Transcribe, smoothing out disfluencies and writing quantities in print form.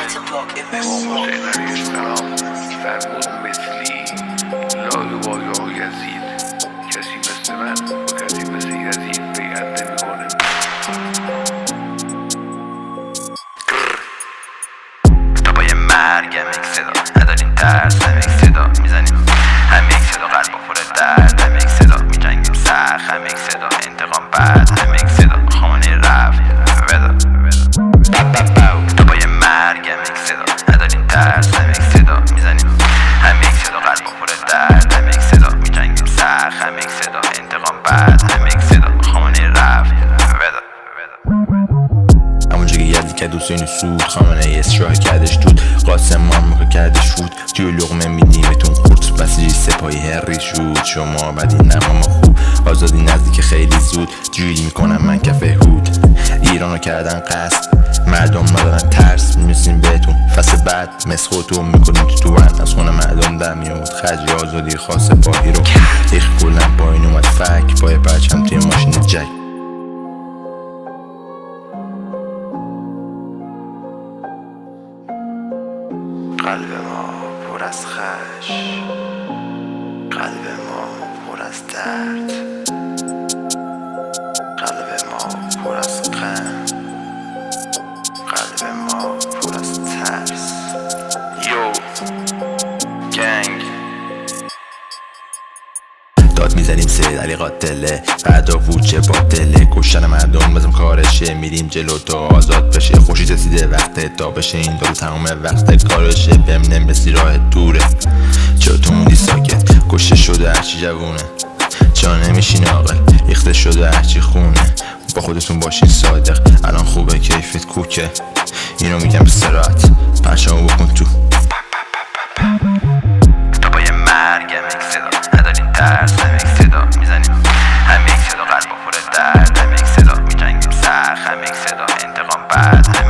سلام فرمود مثلی لایو یا یزید کسی مثل من با کسی مثل یزید بیعت نمی‌کنه. دبای مرگم یک صدا نداریم ترس هم یک صدا میزنیم هم یک صدا قلب و پر درد هم یک صدا میجنگیم سخت هم یک صدا انتقام بعد هم یک صدا خانه رفت ودا دبای مرگم یک صدا نداریم ترس هم یک صدا میزنیم هم یک صدا قلب و پر درد هم یک صدا میجنگیم سخت هم یک صدا انتقام بعد هم یک صدا خانه رفت ودا همونجا که یزدی که دوستین سود خامنه اصرار کردش دود قاسم مامکا کردش فود توی لقمه میدیمتون قرد بسیجی سپاهی هری شد شما بدی نه ما خوب آزادی نزدیک خیلی زود جویل میکنم من کف هود ایرانو کردن قصد مردم ندارن ترس میرسیم بهتون فصل بعد مثل خودتون میکنیم تو از خونه مردم در میاد خرجی آزادی خاص پاهی رو ایخ کلن با این اومد فک پای پرچم توی ماشین جک قلب ما پر از خش قلب ما پر از درد قلب ما پر از غم قلب ما پر از ترس یو گنگ داد میزنیم سید علی قاتله فردا ووچه باطله کشتن مردم بزم کارشه میریم جلو تا آزاد بشه خوشی رسیده وقت تا بشه این دارو تمام وقت کارشه بهم نمیرسی راه دوره چرا تو موندی ساکت کشته شده هرچی جوونه چرا نمیشین عاقل ریخته شده هرچی خونه با خودتون باشین صادق الان خوبه کیفت کوکه اینو میگم به سرعت پرشامو بکن تو دبای مرگم یک صدا نداریم ترس هم یک صدا میزنیم هم یک صدا قلب و پر درد هم یک صدا میجنگیم سخت هم یک صدا انتقام بعد هم